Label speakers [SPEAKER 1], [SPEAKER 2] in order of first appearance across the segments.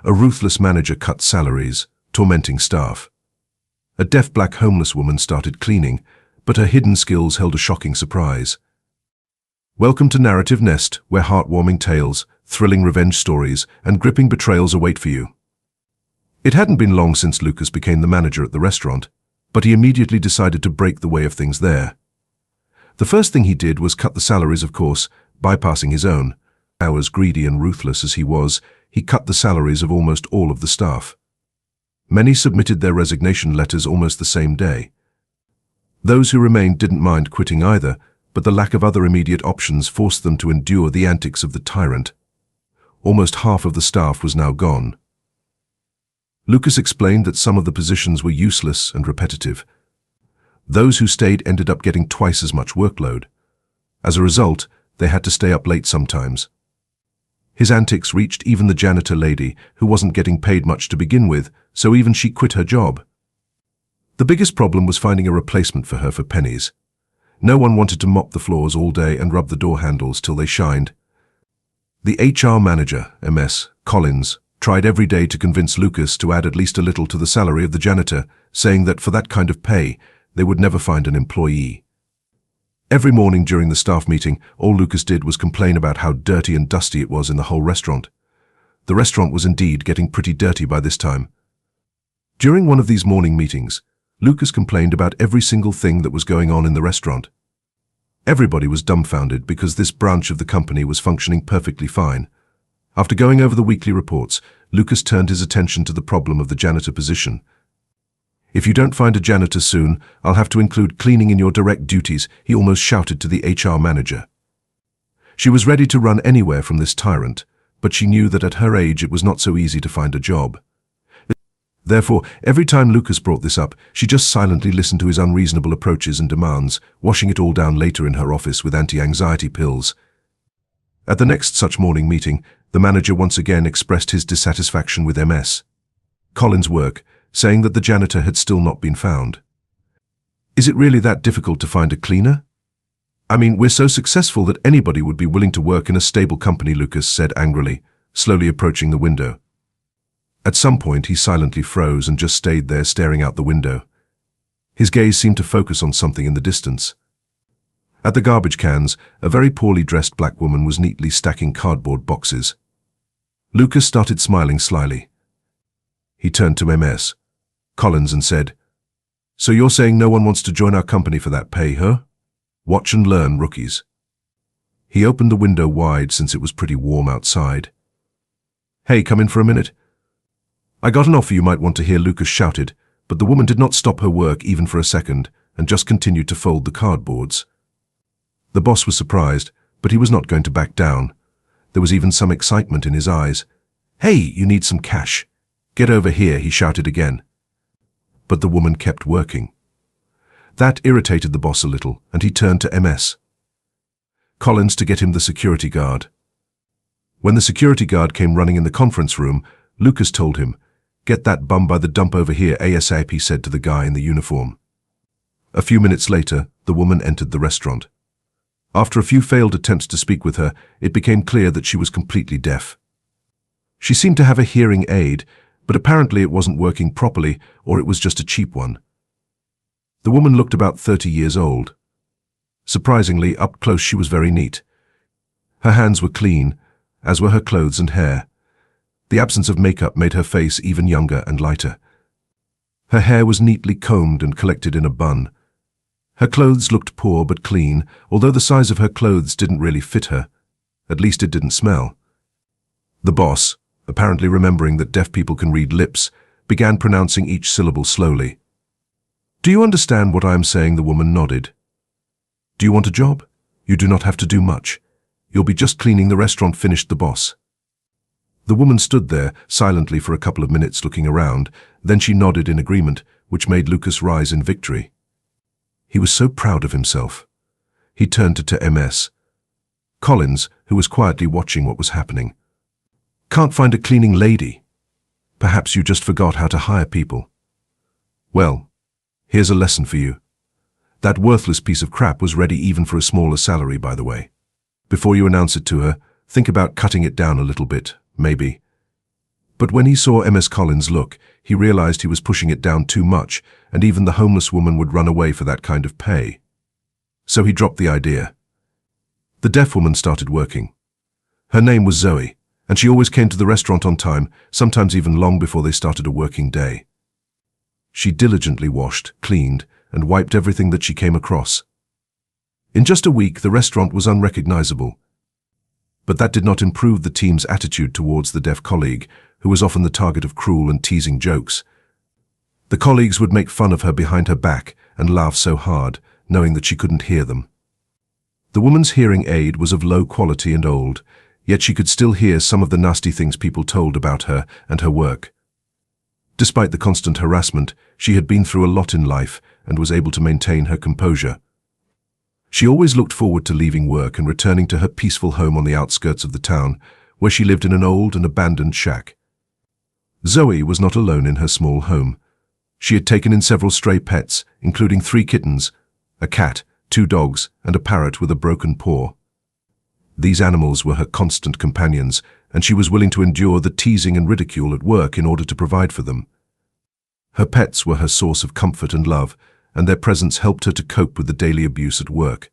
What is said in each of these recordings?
[SPEAKER 1] A ruthless manager cut salaries, tormenting staff. A deaf black homeless woman started cleaning, but her hidden skills held a shocking surprise. Welcome to Narrative Nest, where heartwarming tales, thrilling revenge stories, and gripping betrayals await for you. It hadn't been long since Lucas became the manager at the restaurant, but he immediately decided to break the way of things there. The first thing he did was cut the salaries, of course, bypassing his own. As greedy and ruthless as he was, he cut the salaries of almost all of the staff. Many submitted their resignation letters almost the same day. Those who remained didn't mind quitting either, but the lack of other immediate options forced them to endure the antics of the tyrant. Almost half of the staff was now gone. Lucas explained that some of the positions were useless and repetitive. Those who stayed ended up getting twice as much workload. As a result, they had to stay up late sometimes. His antics reached even the janitor lady, who wasn't getting paid much to begin with, so even she quit her job. The biggest problem was finding a replacement for her for pennies. No one wanted to mop the floors all day and rub the door handles till they shined. The HR manager, MS, Collins, tried every day to convince Lucas to add at least a little to the salary of the janitor, saying that for that kind of pay, they would never find an employee. Every morning during the staff meeting, all Lucas did was complain about how dirty and dusty it was in the whole restaurant. The restaurant was indeed getting pretty dirty by this time. During one of these morning meetings, Lucas complained about every single thing that was going on in the restaurant. Everybody was dumbfounded because this branch of the company was functioning perfectly fine. After going over the weekly reports, Lucas turned his attention to the problem of the janitor position. "If you don't find a janitor soon, I'll have to include cleaning in your direct duties," he almost shouted to the HR manager. She was ready to run anywhere from this tyrant, but she knew that at her age it was not so easy to find a job. Therefore, every time Lucas brought this up, she just silently listened to his unreasonable approaches and demands, washing it all down later in her office with anti-anxiety pills. At the next such morning meeting, the manager once again expressed his dissatisfaction with MS. Collins' work, saying that the janitor had still not been found. "Is it really that difficult to find a cleaner? I mean, we're so successful that anybody would be willing to work in a stable company," Lucas said angrily, slowly approaching the window. At some point, he silently froze and just stayed there staring out the window. His gaze seemed to focus on something in the distance. At the garbage cans, a very poorly dressed black woman was neatly stacking cardboard boxes. Lucas started smiling slyly. He turned to MS, Collins, and said, "So you're saying no one wants to join our company for that pay, huh? Watch and learn, rookies." He opened the window wide since it was pretty warm outside. "Hey, come in for a minute." "I got an offer you might want to hear," Lucas shouted, but the woman did not stop her work even for a second and just continued to fold the cardboards. The boss was surprised, but he was not going to back down. There was even some excitement in his eyes. "Hey, you need some cash. Get over here," he shouted again. But the woman kept working. That irritated the boss a little, and he turned to MS Collins to get him the security guard. When the security guard came running in the conference room, Lucas told him, "Get that bum by the dump over here ASAP," he said to the guy in the uniform. A few minutes later, the woman entered the restaurant. After a few failed attempts to speak with her, it became clear that she was completely deaf. She seemed to have a hearing aid, but apparently it wasn't working properly, or it was just a cheap one. The woman looked about 30 years old. Surprisingly, up close she was very neat. Her hands were clean, as were her clothes and hair. The absence of makeup made her face even younger and lighter. Her hair was neatly combed and collected in a bun. Her clothes looked poor but clean, although the size of her clothes didn't really fit her. At least it didn't smell. The boss, apparently remembering that deaf people can read lips, began pronouncing each syllable slowly. "Do you understand what I am saying?" The woman nodded. "Do you want a job? You do not have to do much. You'll be just cleaning the restaurant," finished the boss. The woman stood there silently for a couple of minutes looking around, then she nodded in agreement, which made Lucas rise in victory. He was so proud of himself. He turned to MS Collins, who was quietly watching what was happening. "Can't find a cleaning lady? Perhaps you just forgot how to hire people. Well, here's a lesson for you. That worthless piece of crap was ready even for a smaller salary, by the way. Before you announce it to her, think about cutting it down a little bit, maybe." But when he saw Ms. Collins' look, he realized he was pushing it down too much, and even the homeless woman would run away for that kind of pay. So he dropped the idea. The deaf woman started working. Her name was Zoe, and she always came to the restaurant on time, sometimes even long before they started a working day. She diligently washed, cleaned, and wiped everything that she came across. In just a week, the restaurant was unrecognizable. But that did not improve the team's attitude towards the deaf colleague, who was often the target of cruel and teasing jokes. The colleagues would make fun of her behind her back and laugh so hard, knowing that she couldn't hear them. The woman's hearing aid was of low quality and old, yet she could still hear some of the nasty things people told about her and her work. Despite the constant harassment, she had been through a lot in life and was able to maintain her composure. She always looked forward to leaving work and returning to her peaceful home on the outskirts of the town, where she lived in an old and abandoned shack. Zoe was not alone in her small home. She had taken in several stray pets, including 3 kittens, a cat, 2 dogs, and a parrot with a broken paw. These animals were her constant companions, and she was willing to endure the teasing and ridicule at work in order to provide for them. Her pets were her source of comfort and love, and their presence helped her to cope with the daily abuse at work.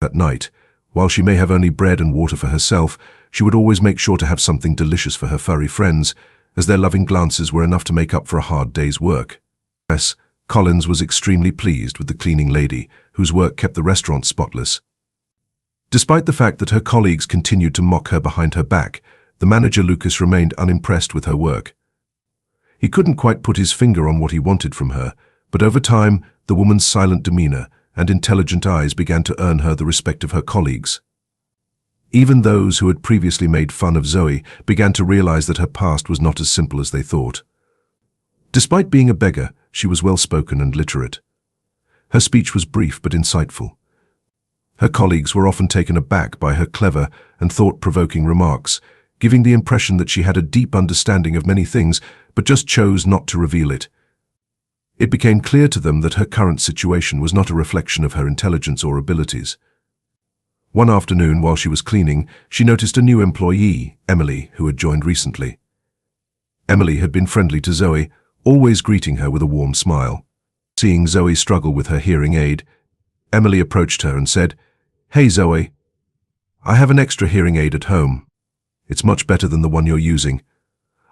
[SPEAKER 1] At night, while she may have only bread and water for herself, she would always make sure to have something delicious for her furry friends, as their loving glances were enough to make up for a hard day's work. Ms. Collins was extremely pleased with the cleaning lady, whose work kept the restaurant spotless. Despite the fact that her colleagues continued to mock her behind her back, the manager Lucas remained unimpressed with her work. He couldn't quite put his finger on what he wanted from her, but over time, the woman's silent demeanor and intelligent eyes began to earn her the respect of her colleagues. Even those who had previously made fun of Zoe began to realize that her past was not as simple as they thought. Despite being a beggar, she was well-spoken and literate. Her speech was brief but insightful. Her colleagues were often taken aback by her clever and thought-provoking remarks, giving the impression that she had a deep understanding of many things but just chose not to reveal it. It became clear to them that her current situation was not a reflection of her intelligence or abilities. One afternoon, while she was cleaning, she noticed a new employee, Emily, who had joined recently. Emily had been friendly to Zoe, always greeting her with a warm smile. Seeing Zoe struggle with her hearing aid, Emily approached her and said, "Hey Zoe, I have an extra hearing aid at home. It's much better than the one you're using.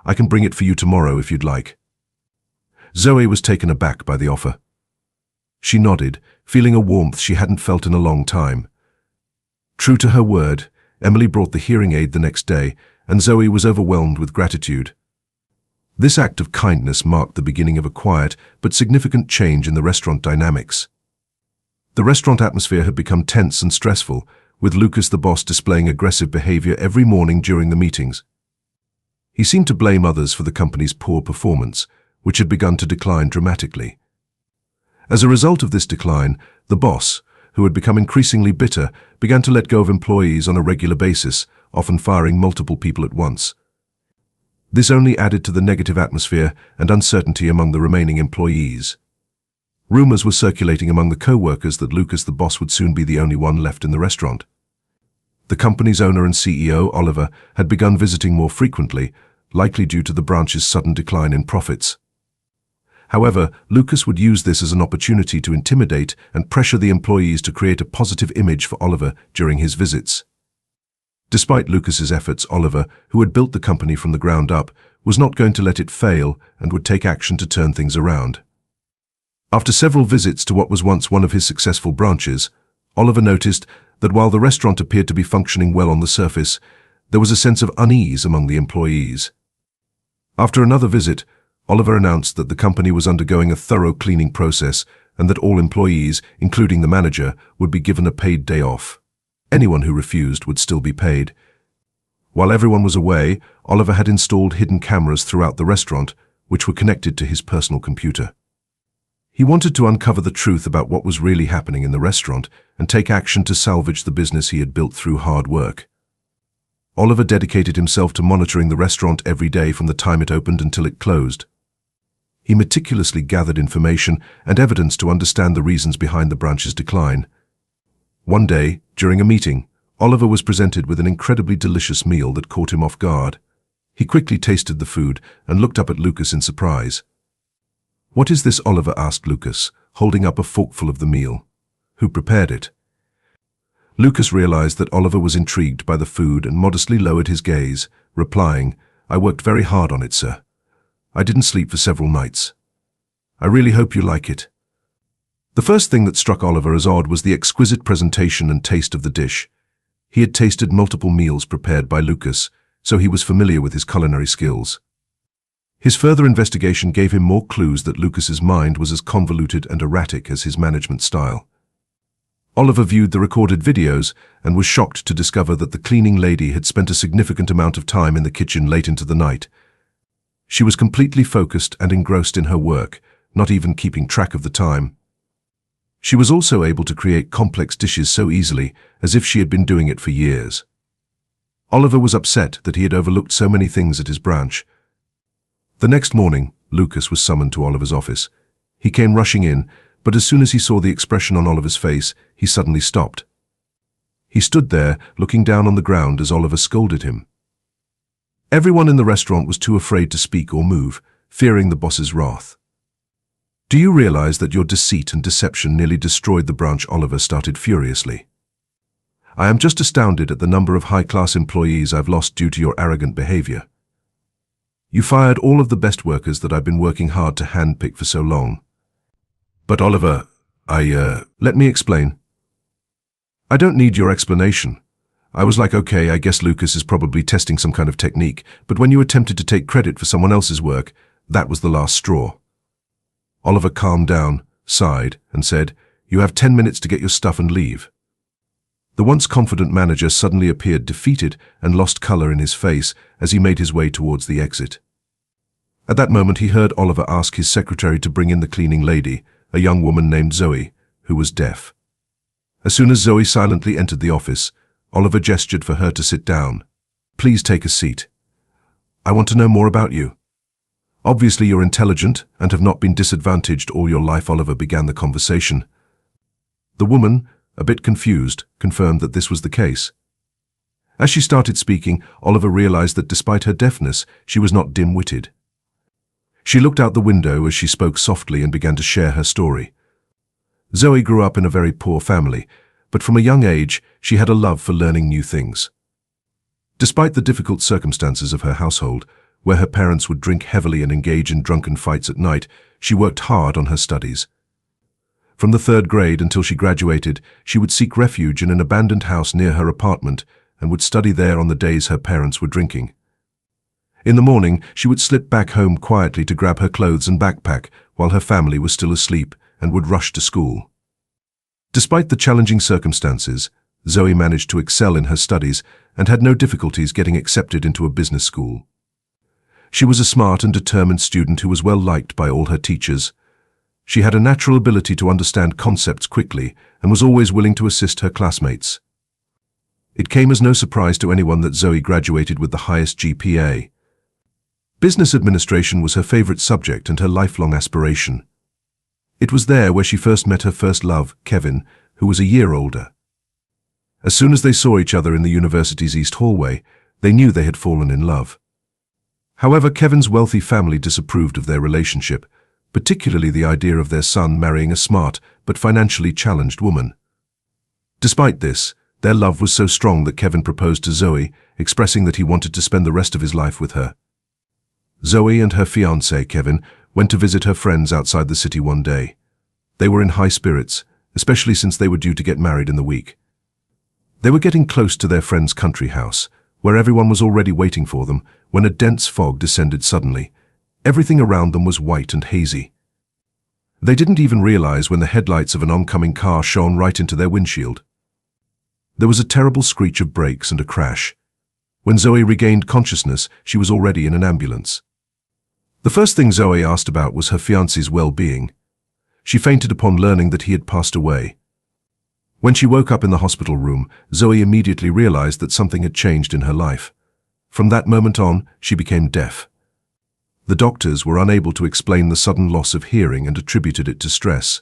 [SPEAKER 1] I can bring it for you tomorrow if you'd like." Zoe was taken aback by the offer. She nodded, feeling a warmth she hadn't felt in a long time. True to her word, Emily brought the hearing aid the next day, and Zoe was overwhelmed with gratitude. This act of kindness marked the beginning of a quiet but significant change in the restaurant dynamics. The restaurant atmosphere had become tense and stressful, with Lucas the boss displaying aggressive behavior every morning during the meetings. He seemed to blame others for the company's poor performance, which had begun to decline dramatically. As a result of this decline, the boss, who had become increasingly bitter, began to let go of employees on a regular basis, often firing multiple people at once. This only added to the negative atmosphere and uncertainty among the remaining employees. Rumors were circulating among the co-workers that Lucas the boss would soon be the only one left in the restaurant. The company's owner and CEO, Oliver, had begun visiting more frequently, likely due to the branch's sudden decline in profits. However, Lucas would use this as an opportunity to intimidate and pressure the employees to create a positive image for Oliver during his visits. Despite Lucas's efforts, Oliver, who had built the company from the ground up, was not going to let it fail and would take action to turn things around. After several visits to what was once one of his successful branches, Oliver noticed that while the restaurant appeared to be functioning well on the surface, there was a sense of unease among the employees. After another visit, Oliver announced that the company was undergoing a thorough cleaning process and that all employees, including the manager, would be given a paid day off. Anyone who refused would still be paid. While everyone was away, Oliver had installed hidden cameras throughout the restaurant, which were connected to his personal computer. He wanted to uncover the truth about what was really happening in the restaurant and take action to salvage the business he had built through hard work. Oliver dedicated himself to monitoring the restaurant every day from the time it opened until it closed. He meticulously gathered information and evidence to understand the reasons behind the branch's decline. One day, during a meeting, Oliver was presented with an incredibly delicious meal that caught him off guard. He quickly tasted the food and looked up at Lucas in surprise. "What is this?" Oliver asked Lucas, holding up a forkful of the meal. "Who prepared it?" Lucas realized that Oliver was intrigued by the food and modestly lowered his gaze, replying, "I worked very hard on it, sir. I didn't sleep for several nights. I really hope you like it." The first thing that struck Oliver as odd was the exquisite presentation and taste of the dish. He had tasted multiple meals prepared by Lucas, so he was familiar with his culinary skills. His further investigation gave him more clues that Lucas's mind was as convoluted and erratic as his management style. Oliver viewed the recorded videos and was shocked to discover that the cleaning lady had spent a significant amount of time in the kitchen late into the night. She was completely focused and engrossed in her work, not even keeping track of the time. She was also able to create complex dishes so easily, as if she had been doing it for years. Oliver was upset that he had overlooked so many things at his branch. The next morning, Lucas was summoned to Oliver's office. He came rushing in, but as soon as he saw the expression on Oliver's face, he suddenly stopped. He stood there, looking down on the ground as Oliver scolded him. Everyone in the restaurant was too afraid to speak or move, fearing the boss's wrath. "Do you realize that your deceit and deception nearly destroyed the branch?" Oliver started furiously. "I am just astounded at the number of high-class employees I've lost due to your arrogant behavior. You fired all of the best workers that I've been working hard to handpick for so long." "But Oliver, let me explain." "I don't need your explanation. I was like, okay, I guess Lucas is probably testing some kind of technique, but when you attempted to take credit for someone else's work, that was the last straw." Oliver calmed down, sighed, and said, "You have 10 minutes to get your stuff and leave." The once confident manager suddenly appeared defeated and lost color in his face as he made his way towards the exit. At that moment, he heard Oliver ask his secretary to bring in the cleaning lady, a young woman named Zoe, who was deaf. As soon as Zoe silently entered the office, Oliver gestured for her to sit down. "Please take a seat. I want to know more about you. Obviously you're intelligent and have not been disadvantaged all your life." Oliver began the conversation. The woman, a bit confused, confirmed that this was the case. As she started speaking, Oliver realized that despite her deafness, she was not dim-witted. She looked out the window as she spoke softly and began to share her story. Zoe grew up in a very poor family, but from a young age, she had a love for learning new things. Despite the difficult circumstances of her household, where her parents would drink heavily and engage in drunken fights at night, she worked hard on her studies. From the 3rd grade until she graduated, she would seek refuge in an abandoned house near her apartment and would study there on the days her parents were drinking. In the morning, she would slip back home quietly to grab her clothes and backpack while her family was still asleep and would rush to school. Despite the challenging circumstances, Zoe managed to excel in her studies and had no difficulties getting accepted into a business school. She was a smart and determined student who was well liked by all her teachers. She had a natural ability to understand concepts quickly and was always willing to assist her classmates. It came as no surprise to anyone that Zoe graduated with the highest GPA. Business administration was her favorite subject and her lifelong aspiration. It was there where she first met her first love, Kevin, who was a year older. As soon as they saw each other in the university's east hallway, they knew they had fallen in love. However, Kevin's wealthy family disapproved of their relationship, particularly the idea of their son marrying a smart but financially challenged woman. Despite this, their love was so strong that Kevin proposed to Zoe, expressing that he wanted to spend the rest of his life with her. Zoe and her fiancé, Kevin, went to visit her friends outside the city one day. They were in high spirits, especially since they were due to get married in the week. They were getting close to their friend's country house, where everyone was already waiting for them, when a dense fog descended suddenly. Everything around them was white and hazy. They didn't even realize when the headlights of an oncoming car shone right into their windshield. There was a terrible screech of brakes and a crash. When Zoe regained consciousness, she was already in an ambulance. The first thing Zoe asked about was her fiancé's well-being. She fainted upon learning that he had passed away. When she woke up in the hospital room, Zoe immediately realized that something had changed in her life. From that moment on, she became deaf. The doctors were unable to explain the sudden loss of hearing and attributed it to stress.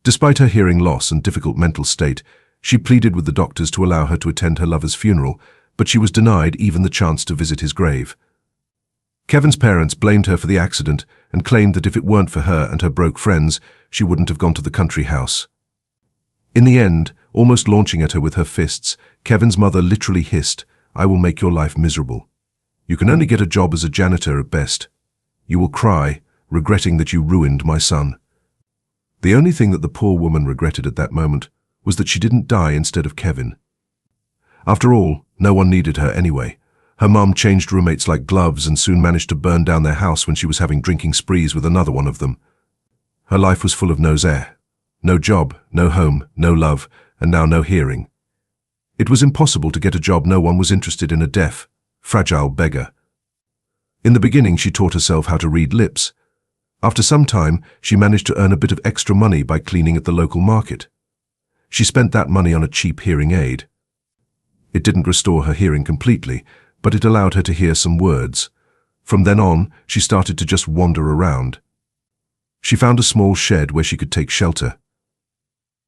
[SPEAKER 1] Despite her hearing loss and difficult mental state, she pleaded with the doctors to allow her to attend her lover's funeral, but she was denied even the chance to visit his grave. Kevin's parents blamed her for the accident and claimed that if it weren't for her and her broke friends, she wouldn't have gone to the country house. In the end, almost launching at her with her fists, Kevin's mother literally hissed, "I will make your life miserable. You can only get a job as a janitor at best. You will cry, regretting that you ruined my son." The only thing that the poor woman regretted at that moment was that she didn't die instead of Kevin. After all, no one needed her anyway. Her mum changed roommates like gloves and soon managed to burn down their house when she was having drinking sprees with another one of them. Her life was full of no air. No job, no home, no love, and now no hearing. It was impossible to get a job. No one was interested in a deaf, fragile beggar. In the beginning, she taught herself how to read lips. After some time, she managed to earn a bit of extra money by cleaning at the local market. She spent that money on a cheap hearing aid. It didn't restore her hearing completely, but it allowed her to hear some words. From then on, she started to just wander around. She found a small shed where she could take shelter.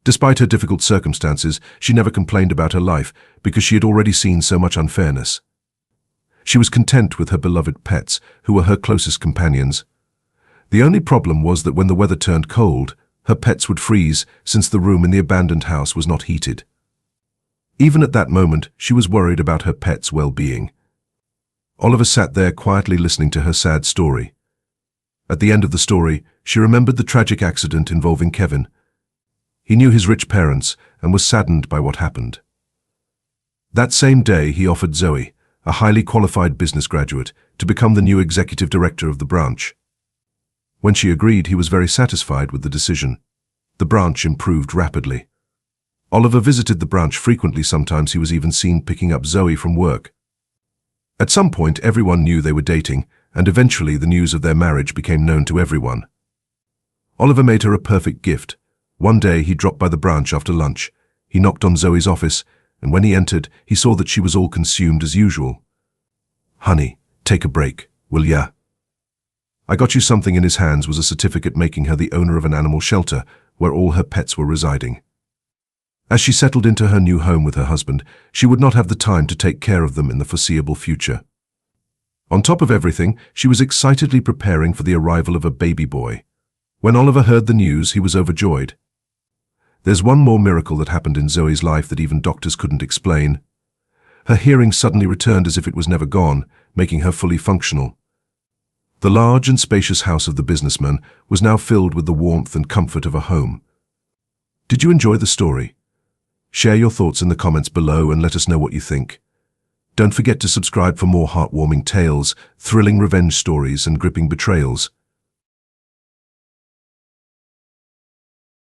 [SPEAKER 1] Despite her difficult circumstances, she never complained about her life because she had already seen so much unfairness. She was content with her beloved pets, who were her closest companions. The only problem was that when the weather turned cold, her pets would freeze since the room in the abandoned house was not heated. Even at that moment, she was worried about her pets' well-being. Oliver sat there quietly listening to her sad story. At the end of the story, she remembered the tragic accident involving Kevin. He knew his rich parents and was saddened by what happened. That same day, he offered Zoe, a highly qualified business graduate, to become the new executive director of the branch. When she agreed, he was very satisfied with the decision. The branch improved rapidly. Oliver visited the branch frequently. Sometimes he was even seen picking up Zoe from work. At some point, everyone knew they were dating, and eventually the news of their marriage became known to everyone. Oliver made her a perfect gift. One day, he dropped by the branch after lunch. He knocked on Zoe's office, and when he entered, he saw that she was all consumed as usual. "Honey, take a break, will ya?" I got you something. In his hands was a certificate making her the owner of an animal shelter where all her pets were residing. As she settled into her new home with her husband, she would not have the time to take care of them in the foreseeable future. On top of everything, she was excitedly preparing for the arrival of a baby boy. When Oliver heard the news, he was overjoyed. There's one more miracle that happened in Zoe's life that even doctors couldn't explain. Her hearing suddenly returned as if it was never gone, making her fully functional. The large and spacious house of the businessman was now filled with the warmth and comfort of a home. Did you enjoy the story? Share your thoughts in the comments below and let us know what you think. Don't forget to subscribe for more heartwarming tales, thrilling revenge stories, and gripping betrayals.